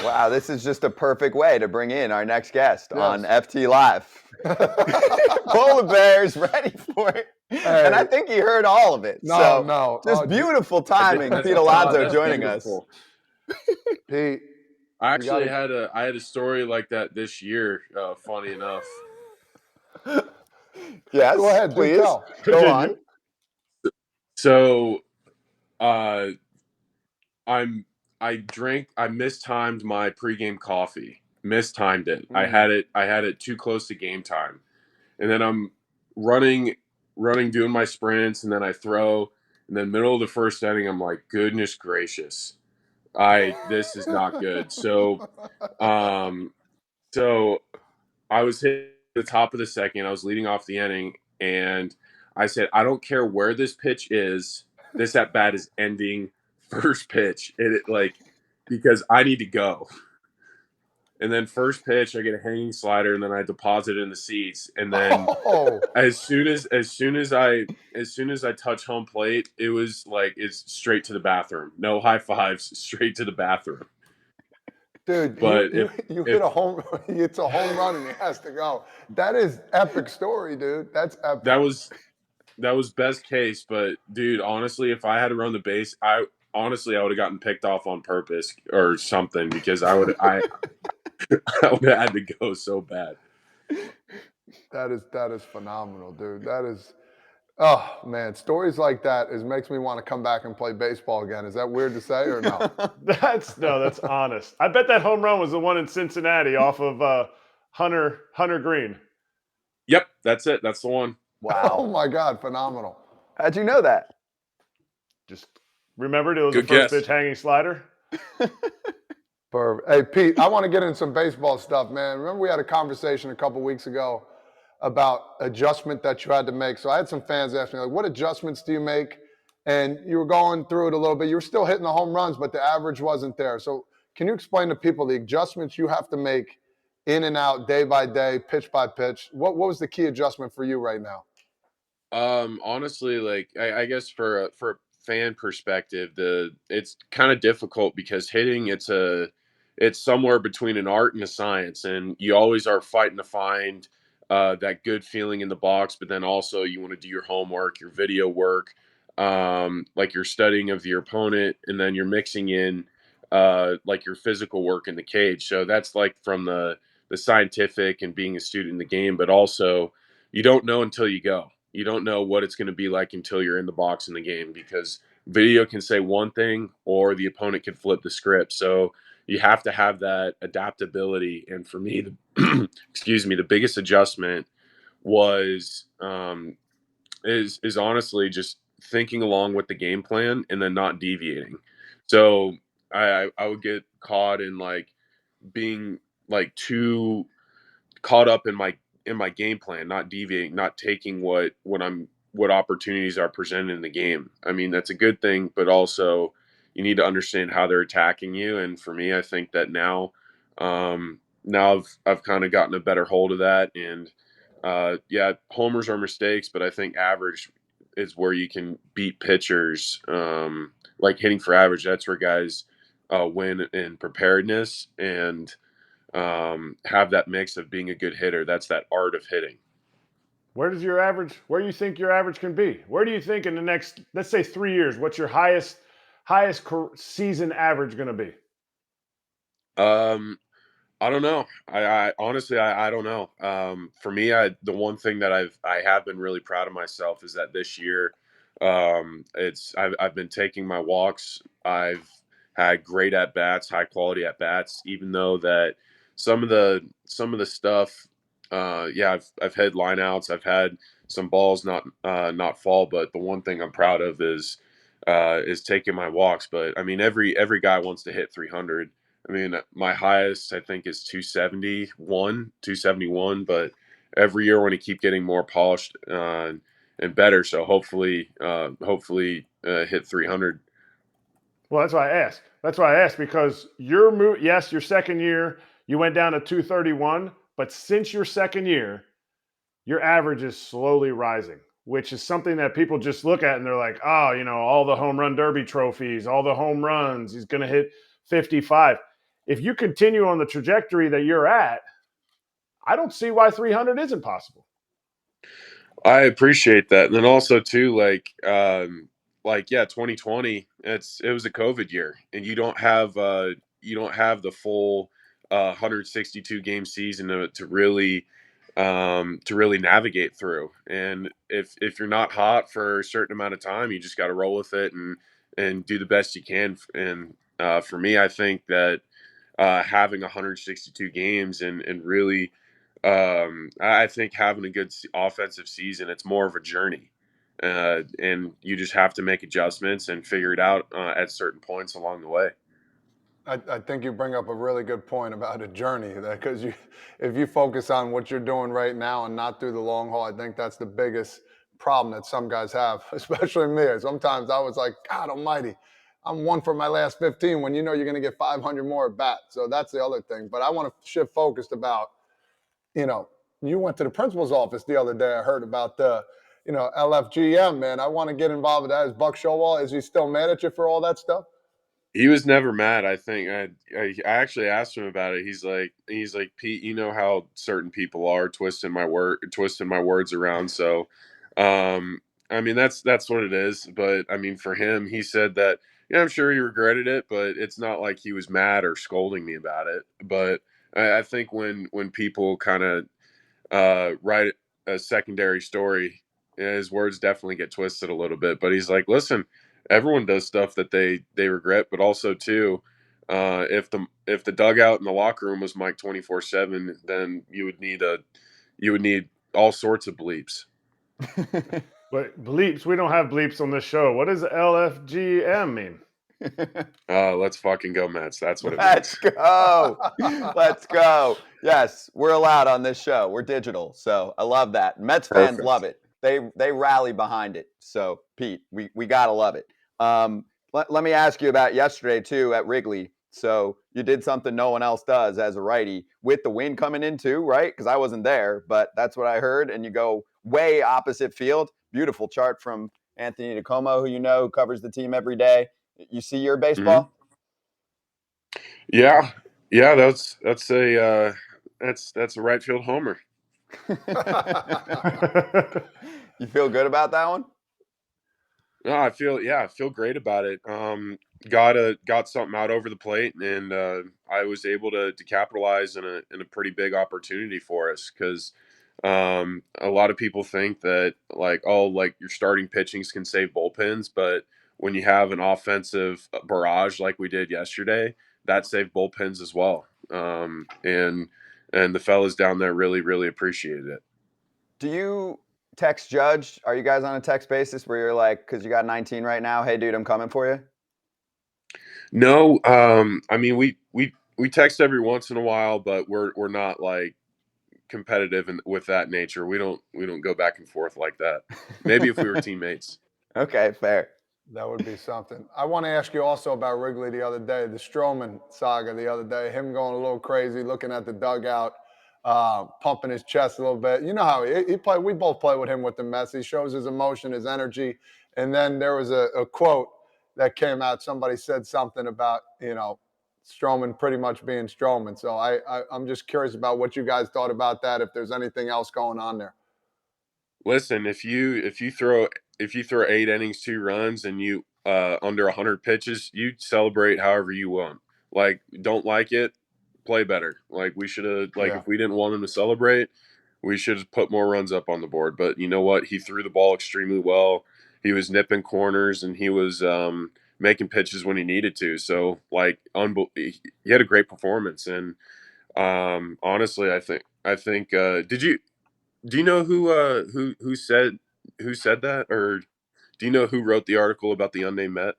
Wow, this is just a perfect way to bring in our next guest on Yes. FT Live. Polar Bear's ready for it. And I Hey, think he heard all of it. no, So no. just Oh, beautiful timing. That's Pete Alonso that's joining us. beautiful. Pete, I you got actually to. I had a story like that this year. Funny enough. Go Yes, ahead, do please. tell. Go Continue. on. So, uh, I'm I mistimed my pregame coffee. Mistimed it. I had it too close to game time, and then I'm running doing my sprints, and then I throw. And then middle of the first inning, I'm like, goodness gracious, this is not good. Um, so I was hitting the top of the second. I was leading off the inning, and I said, I don't care where this pitch is. This at bat is ending first pitch. Because I need to go. And then first pitch, I get a hanging slider, and then I deposit it in the seats. And then Oh, as soon as I touch home plate, it was like it's straight to the bathroom. No high fives, straight to the bathroom. dude, But you hit if a home. It's a home run and it has to go. That is epic story, dude. That's epic. that was best case, but dude, honestly, if I had to run the base, I would have gotten picked off on purpose or something because I would I would have had to go so bad. That is phenomenal, dude. That is. Oh man, stories like that makes me want to come back and play baseball again. Is that weird to say or no? That's honest. I bet that home run was the one in Cincinnati off of Hunter Green. Yep, that's it. That's the one. Oh Wow. my God, phenomenal. How'd you know that? Just remembered it was Good the first guess. pitch hanging slider. Perfect. Hey, Pete, I want to get in some baseball stuff, man. Remember we had a conversation a couple weeks ago about adjustment that you had to make. So I had some fans ask me, like, what adjustments do you make? And you were going through it a little bit. You were still hitting the home runs, but the average wasn't there. So can you explain to people the adjustments you have to make in and out, day by day, pitch by pitch? What was the key adjustment for you right now? Honestly, like I guess for a fan perspective, it's kind of difficult because hitting it's somewhere between an art and a science, and you always are fighting to find that good feeling in the box, but then also you want to do your homework, your video work, like your studying of your opponent, and then you're mixing in like your physical work in the cage. So that's like from the scientific and being a student in the game, but also you don't know until you go. You don't know what it's going to be like until you're in the box in the game because video can say one thing or the opponent can flip the script. So you have to have that adaptability. And for me, excuse me, the biggest adjustment was is honestly just thinking along with the game plan and then not deviating. So I would get caught in like being like too caught up in my game plan, not deviating, not taking what opportunities are presented in the game. I mean, that's a good thing, but also you need to understand how they're attacking you. And for me, I think that now I've kind of gotten a better hold of that. And yeah, homers are mistakes, but I think average is where you can beat pitchers. Like hitting for average, that's where guys win in preparedness and have that mix of being a good hitter. That's that art of hitting. Where do you think your average can be? Where do you think in the next, let's say 3 years, what's your highest season average going to be? Um, I don't know. I honestly, I don't know. For me, the one thing that I have been really proud of myself is that this year, I've been taking my walks. I've had great at bats, high quality at bats, even though that some of the stuff, yeah, I've had line outs, I've had some balls not fall, but the one thing I'm proud of is taking my walks. But I mean, every guy wants to hit 300. I mean, my highest I think is 271, but every year when you keep getting more polished and better, so hopefully hit 300. Well, that's why I ask. That's why I ask because yes, your second year, you went down to 231, but since your second year, your average is slowly rising, which is something that people just look at and they're like, oh, all the home run derby trophies, all the home runs, he's going to hit 55. if you continue on the trajectory that you're at, I don't see why 300 isn't possible. I appreciate that. And then also too, yeah, 2020, it was a COVID year, and you don't have the full 162 game season to really navigate through. And if you're not hot for a certain amount of time, you just got to roll with it and do the best you can. And for me, I think that having 162 games and really I think having a good offensive season, it's more of a journey. And you just have to make adjustments and figure it out at certain points along the way. I think you bring up a really good point about a journey, because if you focus on what you're doing right now and not through the long haul, I think that's the biggest problem that some guys have, especially me. Sometimes I was like, God almighty, I'm 1 for my last 15 when you know you're going to get 500 more at bat. So that's the other thing. But I want to shift focused about, you went to the principal's office the other day. I heard about the, LFGM, man. I want to get involved with that. Is Buck Showall, is he still mad at you for all that stuff? He was never mad. I think I actually asked him about it. He's like, Pete, you know how certain people are twisting my words around. So, I mean, that's what it is. But I mean, for him, he said that, yeah, I'm sure he regretted it, but it's not like he was mad or scolding me about it. But I think when people kind of write a secondary story, his words definitely get twisted a little bit. But he's like, listen, everyone does stuff that they regret, but also too, if the dugout in the locker room was mic 24/7, then you would need all sorts of bleeps. But bleeps, we don't have bleeps on this show. What does LFGM mean? Let's fucking go, Mets. That's what it Let's means. go. Let's go. Yes, we're allowed on this show. We're digital. So I love that. Mets fans Perfect. love it. They rally behind it. So Pete, we gotta love it. Let me ask you about yesterday too at Wrigley. So you did something no one else does as a righty with the wind coming in too, right? Because I wasn't there, but that's what I heard. And you go way opposite field. Beautiful chart from Anthony DeComo, who covers the team every day. You see your baseball? Yeah, that's a right field homer. You feel good about that one? No, I feel great about it. Got something out over the plate, and I was able to capitalize in a pretty big opportunity for us, because a lot of people think that like your starting pitchings can save bullpens, but when you have an offensive barrage like we did yesterday, that saved bullpens as well. And the fellas down there really appreciated it. Do you text Judge? Are you guys on a text basis where you're like, because you got 19 right now, hey dude, I'm coming for you? No, I mean we text every once in a while, but we're not like competitive with that nature. We don't go back and forth like that. Maybe if we were teammates. Okay, fair. That would be something. I want to ask you also about Wrigley the other day, the Stroman saga the other day, him going a little crazy, looking at the dugout, pumping his chest a little bit. You know how he played. We both play with him with the Mets. He shows his emotion, his energy. And then there was a quote that came out. Somebody said something about, Stroman pretty much being Stroman. So I'm just curious about what you guys thought about that, if there's anything else going on there. Listen, if you throw 8 innings, 2 runs, and you under 100 pitches, you celebrate however you want. Like, don't like it, play better. Like, we should have if we didn't want him to celebrate, we should have put more runs up on the board. But you know what? He threw the ball extremely well. He was nipping corners, and he was making pitches when he needed to. So he had a great performance. And honestly, I think do you know who said that, or do you know who wrote the article about the unnamed Met?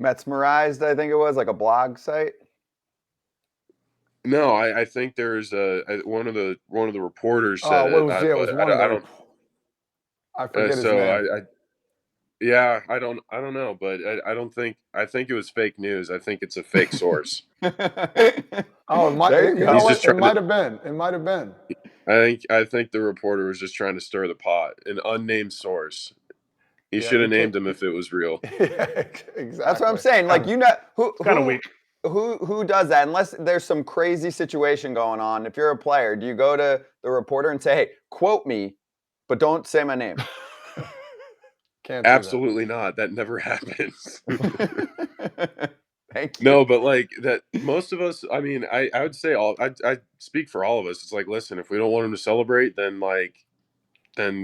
Metsmerized, I think it was, like a blog site. No, I think there's one of the reporters said Oh, it. it was one of I the. don't. I forget his So name. Yeah, I don't know, but I think it was fake news. I think it's a fake source. Oh, it might. There you You know go. what? It might have been. It might have been. I think the reporter was just trying to stir the pot. An unnamed source. He Yeah, should you have named can't- him if it was real. Yeah, exactly. That's what I'm saying. Like, who Kind of weak. who does that? Unless there's some crazy situation going on. If you're a player, do you go to the reporter and say, "Hey, quote me, but don't say my name"? Can't do Absolutely not. That never happens. Thank you. No, but like that, most of us. I mean, I would say I speak for all of us. It's like, listen, if we don't want him to celebrate, then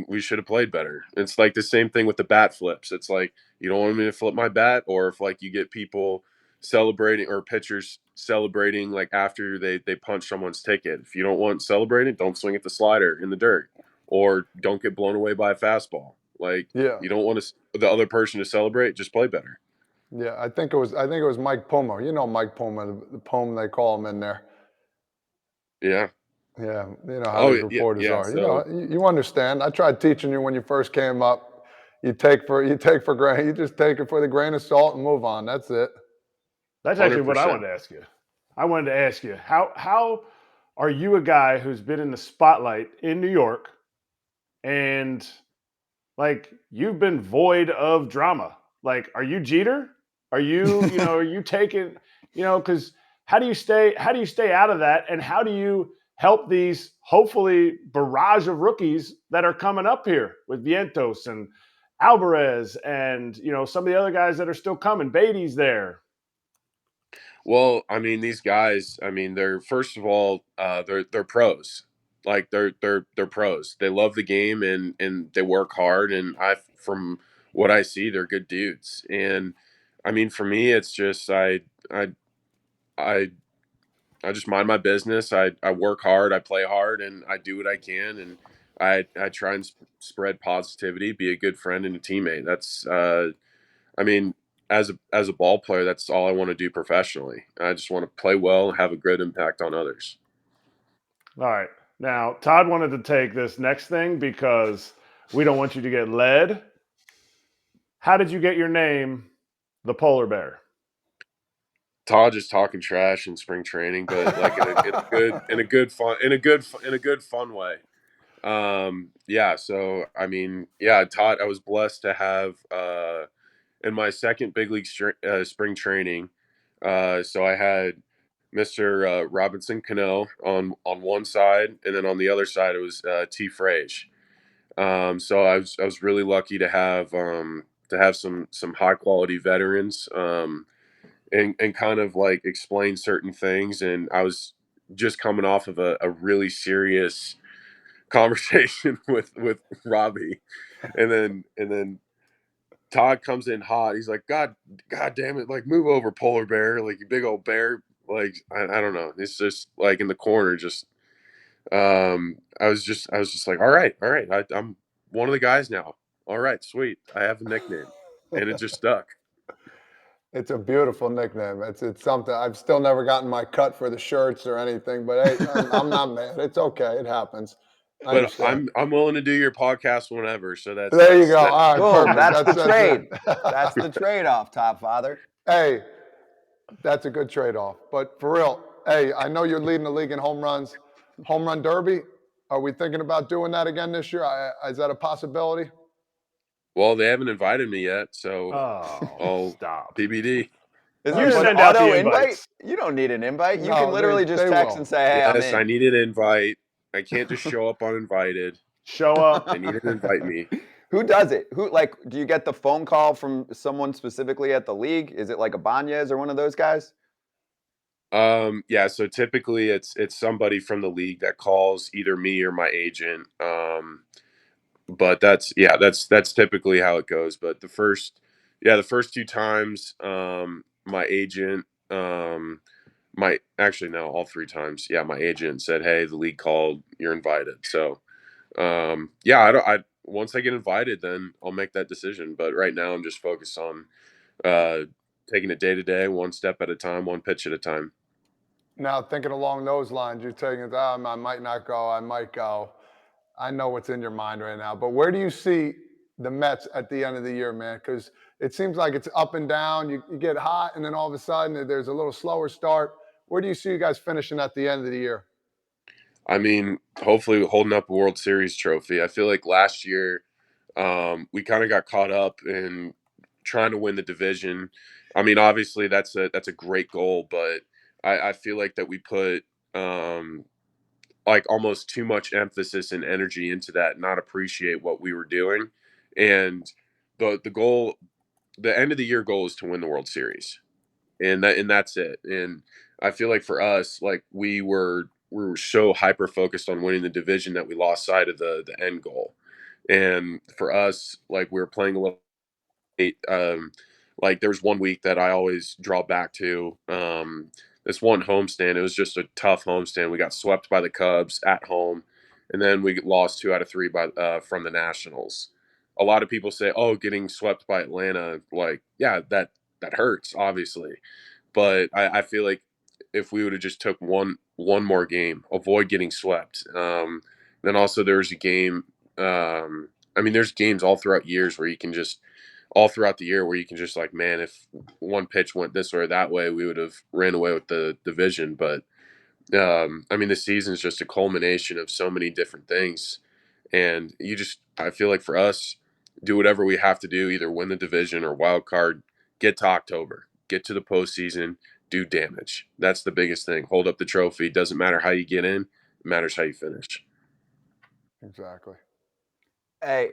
we should have played better. It's like the same thing with the bat flips. It's like, you don't want me to flip my bat, or if like you get people celebrating or pitchers celebrating like after they punch someone's ticket. If you don't want celebrating, don't swing at the slider in the dirt, or don't get blown away by a fastball. Like, that. Yeah. you don't want the other person to celebrate, just play better. Yeah, I think it was Mike Puma. You know Mike Puma, the Puma they call him in there. Yeah. Yeah, you know how Oh these yeah, reporters yeah. are. You know, So you understand. I tried teaching you when you first came up. You take for granted. You just take it for the grain of salt and move on. That's it. That's actually what I 100%. wanted to ask you. I wanted to ask you how are you a guy who's been in the spotlight in New York and like you've been void of drama? Like, are you Jeter? Are are you taking, because how do you stay out of that, and how do you help these hopefully barrage of rookies that are coming up here with Vientos and Alvarez and some of the other guys that are still coming? Beatty's there. Well, I mean, these guys, I mean, they're first of all, they're pros. Like they're pros. They love the game and they work hard. And from what I see, they're good dudes. And I mean, for me, it's just I I just mind my business. I work hard, I play hard, and I do what I can. And I try and spread positivity, be a good friend and a teammate. That's I mean, as a ball player, that's all I want to do professionally. I just want to play well and have a good impact on others. All right. Now, Todd wanted to take this next thing because we don't want you to get led. How did you get your name, the Polar Bear? Todd just talking trash in spring training, but like in a good fun way. Yeah. So I mean, yeah, Todd. I was blessed to have in my second big league spring training. So I had Mr. Robinson Cano on one side, and then on the other side it was T. Frage. So I was really lucky to have some high quality veterans and kind of like explain certain things. And I was just coming off of a really serious conversation with Robbie, and then Todd comes in hot. He's like, God damn it, like move over, Polar Bear, like you big old bear. Like I don't know. It's just like in the corner, just I was just like, all right, I'm one of the guys now. All right, sweet. I have a nickname, and it just stuck. It's a beautiful nickname. It's something I've still never gotten my cut for the shirts or anything. But hey, I'm not mad. It's okay. It happens. I But understand. I'm willing to do your podcast whenever. So There you go. All right, Boom. perfect. That's the trade. It. That's the trade-off, Top Father. Hey, that's a good trade-off. But for real, hey, I know you're leading the league in home runs. Home run derby. Are we thinking about doing that again this year? Is that a possibility? well, they haven't invited me yet, so Oh, I'll stop. TBD. Is You this an send out the auto invite? invites. You don't need an invite. You can No, literally just they text will. and say, "Hey, I'm Yes, I in." need an invite. I can't just show up uninvited. Show up. They need to invite me. Who does it? Who, like, do you get the phone call from someone specifically at the league? Is it like a Banez or one of those guys? Yeah, so typically it's somebody from the league that calls either me or my agent. But that's typically how it goes. But the first two times, my agent, my actually no, all three times, yeah, my agent said, "Hey, the league called, you're invited." So, yeah, I don't. I once I get invited, then I'll make that decision. But right now, I'm just focused on uh, taking it day to day, one step at a time, one pitch at a time. Now, thinking along those lines, you're taking, I might not go, I might go. I know what's in your mind right now, but where do you see the Mets at the end of the year, man? Because it seems like it's up and down. You get hot, and then all of a sudden there's a little slower start. Where do you see you guys finishing at the end of the year? I mean, hopefully holding up a World Series trophy. I feel like last year we kind of got caught up in trying to win the division I mean, obviously that's a great goal, but I feel like that we put like almost too much emphasis and energy into that, not appreciate what we were doing. And the goal, the end of the year goal is to win the World Series. And that's it. And I feel like for us, like we were so hyper focused on winning the division that we lost sight of the end goal. And for us, like we were playing a little like there was one week that I always draw back to. This one homestand, it was just a tough homestand. We got swept by the Cubs at home, and then we lost 2 out of 3 by from the Nationals. A lot of people say, "Oh, getting swept by Atlanta, like yeah, that hurts, obviously." But I feel like if we would have just took one more game, avoid getting swept. Then also there's a game. I mean, there's games all throughout years where you can just all throughout the year where you can just like, man, if one pitch went this way or that way, we would have ran away with the division. But I mean, the season is just a culmination of so many different things, and I feel like for us, do whatever we have to do, either win the division or wild card, get to October, get to the postseason, do damage. That's the biggest thing. Hold up the trophy. Doesn't matter how you get in; it matters how you finish. Exactly. Hey,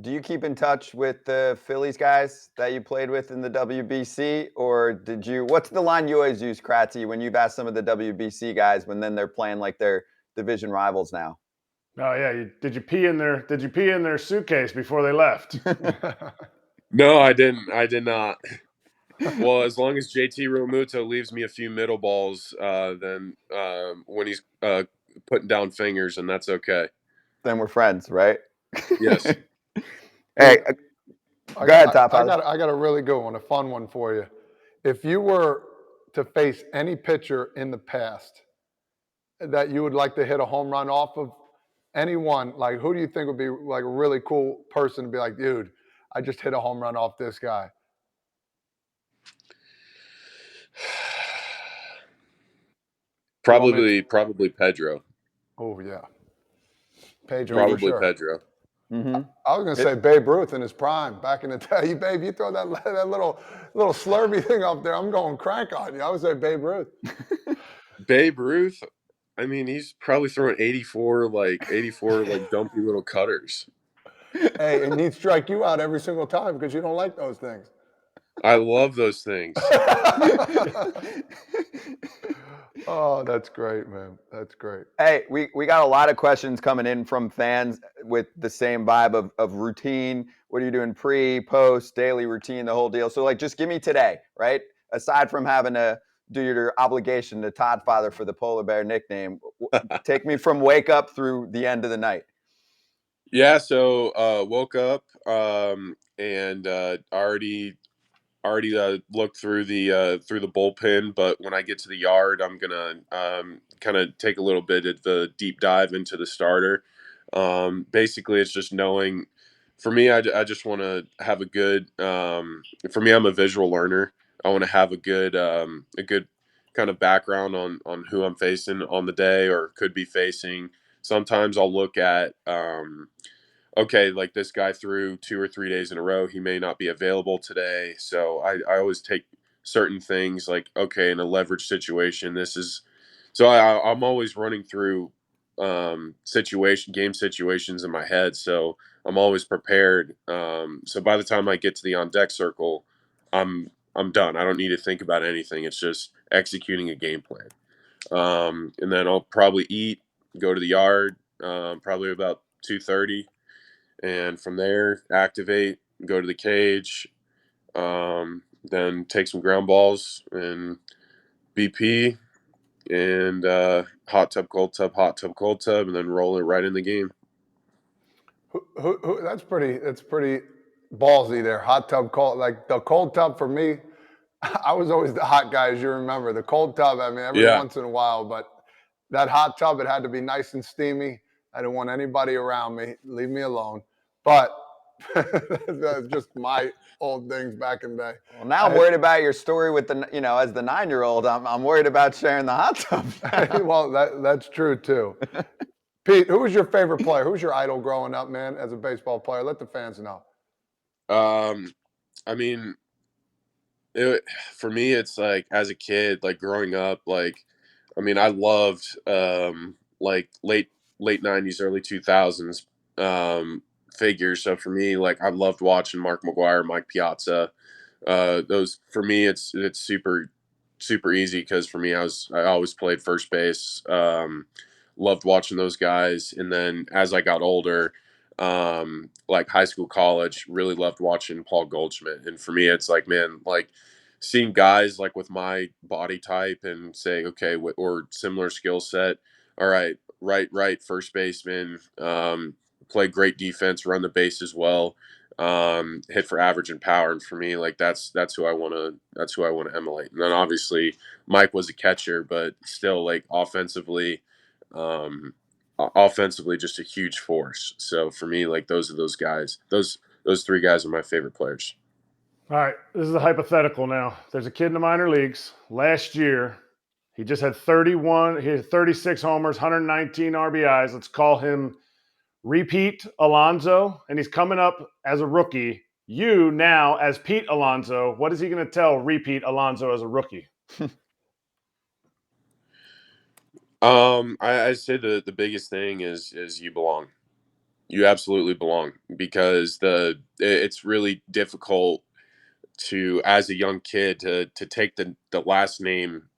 do you keep in touch with the Phillies guys that you played with in the WBC, or did you? What's the line you always use, Kratzy, when you've asked some of the WBC guys when then they're playing like their division rivals now? Oh yeah, did you pee in their suitcase before they left? No, I didn't. I did not. Well, as long as JT Realmuto leaves me a few middle balls, then when he's putting down fingers, and that's okay. Then we're friends, right? Yes. Hey, I, go ahead, Top I Father. got a really good one, a fun one for you. If you were to face any pitcher in the past that you would like to hit a home run off of, anyone, like who do you think would be like a really cool person to be like, dude, I just hit a home run off this guy? Probably Pedro. Oh yeah, Pedro for Probably sure. Pedro. Mm-hmm. I was gonna say Babe Ruth in his prime back in the day. Babe, you throw that little slurpy thing up there, I'm going crank on you. I would say Babe Ruth. Babe Ruth. I mean, he's probably throwing 84 like dumpy little cutters. Hey, and he'd strike you out every single time because you don't like those things. I love those things. Oh, that's great, man. That's great. Hey, we got a lot of questions coming in from fans with the same vibe of routine. What are you doing pre, post, daily routine, the whole deal? So like just give me today, right? Aside from having to do your obligation to Todd Father for the Polar Bear nickname, take me from wake up through the end of the night. Yeah, so woke up and already looked through the bullpen, but when I get to the yard, I'm gonna kind of take a little bit of the deep dive into the starter. Basically, it's just knowing. For me, I just want to have a good. For me, I'm a visual learner. I want to have a good kind of background on who I'm facing on the day or could be facing. Sometimes I'll look at okay, like this guy threw 2 or 3 days in a row. He may not be available today. So I always take certain things like, okay, in a leverage situation, this is so I'm always running through game situations in my head. So I'm always prepared. So by the time I get to the on deck circle, I'm done. I don't need to think about anything. It's just executing a game plan. And then I'll probably eat, go to the yard, probably about 2:30, and from there activate, go to the cage, then take some ground balls and BP and hot tub, hot tub, cold tub, and then roll it right in the game. That's pretty ballsy there. Hot tub, cold, like the cold tub for me. I was always the hot guy, as you remember. The cold tub, I mean, every Yeah. once in a while, but that hot tub, it had to be nice and steamy. I didn't want anybody around me. Leave me alone. But that's just my old things back in the day. Well, now I'm worried about your story with the, as the 9-year-old, I'm worried about sharing the hot tub. Well, that's true too. Pete, who was your favorite player? Who was your idol growing up, man, as a baseball player? Let the fans know. I mean, For me, it's like as a kid, like growing up, like I mean, I loved like late '90s, early 2000s figures. So for me, like I loved watching Mark McGuire, Mike Piazza. Those for me, it's super easy because for me, I always played first base. Loved watching those guys, and then as I got older, like high school, college, really loved watching Paul Goldschmidt. And for me, it's like, man, like seeing guys like with my body type and say, okay, or similar skill set. All right, right, first baseman, play great defense, run the base as well, hit for average and power. And for me, like that's who I want to emulate. And then obviously Mike was a catcher, but still like offensively just a huge force. So for me, like those are those guys. Those three guys are my favorite players. All right, this is a hypothetical now. There's a kid in the minor leagues. Last year, he just had 31, he had 36 homers, 119 RBIs. Let's call him Repeat Alonso, and he's coming up as a rookie. You now, as Pete Alonso, what is he going to tell Repeat Alonso as a rookie? I say the biggest thing is you belong. You absolutely belong because it's really difficult to as a young kid to take the last name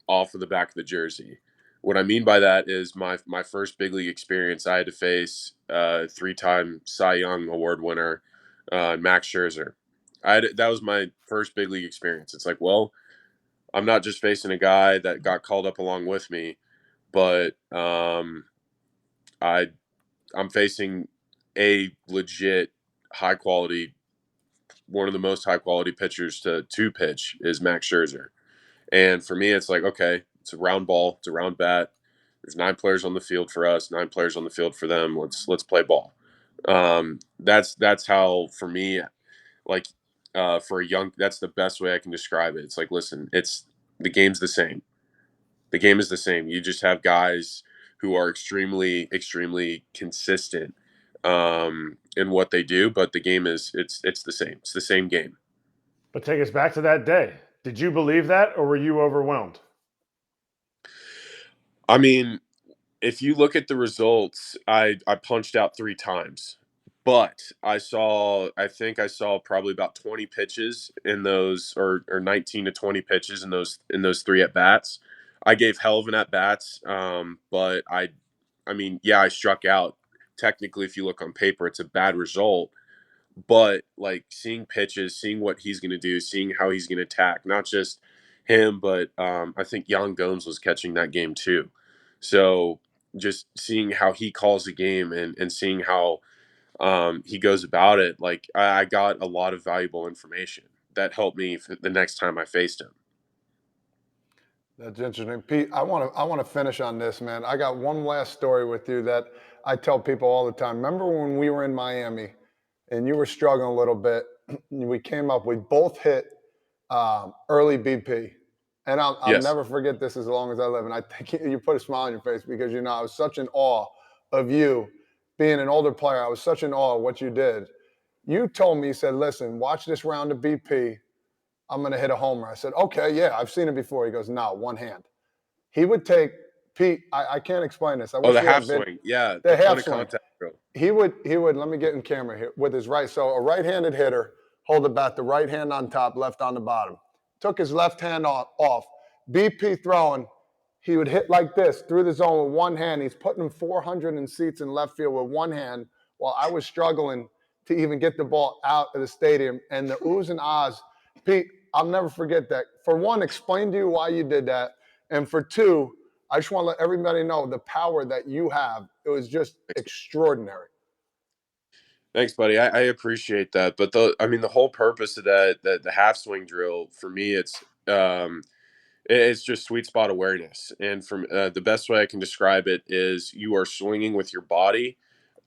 off of the back of the jersey. What I mean by that is my first big league experience. I had to face 3-time Cy Young Award winner Max Scherzer. That was my first big league experience. It's like, well, I'm not just facing a guy that got called up along with me, but I I'm facing a legit high quality, one of the most high quality pitchers to pitch is Max Scherzer. And for me, it's like, okay, it's a round ball, it's a round bat. There's 9 players on the field for us, 9 players on the field for them. Let's play ball. That's how for me, like for a young, that's the best way I can describe it. It's like, listen, it's the game's the same. The game is the same. You just have guys who are extremely consistent in what they do, but the game is it's the same. It's the same game. But take us back to that day. Did you believe that, or were you overwhelmed? I mean, if you look at the results, I punched out 3 times, but I think I saw probably about 20 pitches in those, or 19 to 20 pitches in those 3 at bats. I gave hell of an at bats, but I mean, yeah, I struck out. Technically, if you look on paper, it's a bad result. But like seeing pitches, seeing what he's going to do, seeing how he's going to attack, not just him, but I think Jan Gomes was catching that game too. So just seeing how he calls the game and seeing how he goes about it, like I got a lot of valuable information that helped me for the next time I faced him. That's interesting, Pete. I want to finish on this, man. I got one last story with you that I tell people all the time. Remember when we were in Miami, and you were struggling a little bit? We came up. We both hit early BP, and I'll Yes. never forget this as long as I live. And I think you put a smile on your face because I was such in awe of you, being an older player. I was such in awe of what you did. You told me, you said, "Listen, watch this round of BP. I'm going to hit a homer." I said, "Okay, yeah, I've seen it before." He goes, "No, one hand." He would take Pete. I can't explain this. I Oh, wish the we had half swing. Yeah, the the half point of swing. contact drill. He would. Let me get in camera here with his right. So a right-handed hitter hold the bat, the right hand on top, left on the bottom. Took his left hand off. BP throwing. He would hit like this through the zone with one hand. He's putting 400 in seats in left field with one hand, while I was struggling to even get the ball out of the stadium. And the oohs and ahs, Pete, I'll never forget that. For one, explain to you why you did that, and for two, I just want to let everybody know the power that you have. It was just extraordinary. Thanks, buddy. I appreciate that. But I mean, the whole purpose of that the half swing drill for me, it's just sweet spot awareness. And from the best way I can describe it is you are swinging with your body,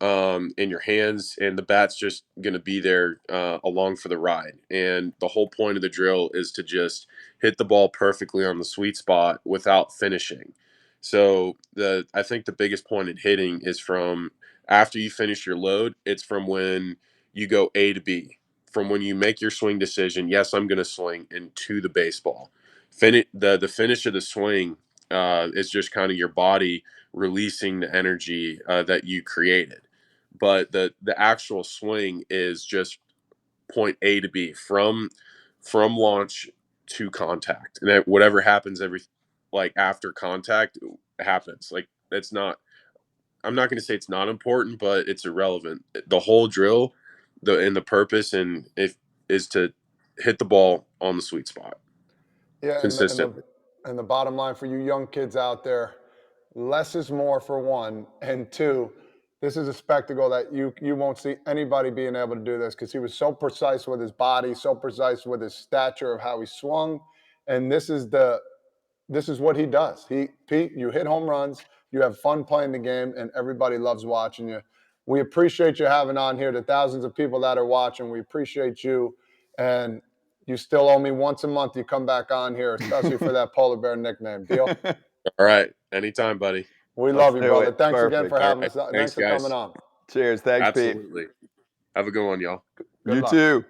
in your hands, and the bat's just going to be there along for the ride. And the whole point of the drill is to just hit the ball perfectly on the sweet spot without finishing. So I think the biggest point in hitting is from after you finish your load. It's from when you go A to B from when you make your swing decision, yes, I'm going to swing, into the baseball. The finish of the swing is just kind of your body releasing the energy that you created. But the actual swing is just point A to B from launch to contact, and that whatever happens like after contact happens. Like it's not. I'm not going to say it's not important, but it's irrelevant. The whole drill, the purpose, and if is to hit the ball on the sweet spot Yeah, consistently. and the bottom line for you young kids out there, less is more for one, and two, this is a spectacle that you won't see anybody being able to do this because he was so precise with his body, so precise with his stature of how he swung, and this is what he does. Pete, you hit home runs, you have fun playing the game, and everybody loves watching you. We appreciate you having on here. The thousands of people that are watching, we appreciate you, and you still owe me once a month. You come back on here, especially for that polar bear nickname. Deal? All right, anytime, buddy. We Let's love you, do brother. it. Thanks again Perfect. for All having right, us. thanks, Thanks for coming guys. on. Cheers. Thanks, Pete. Absolutely. Have a good one, y'all. Good You luck. too.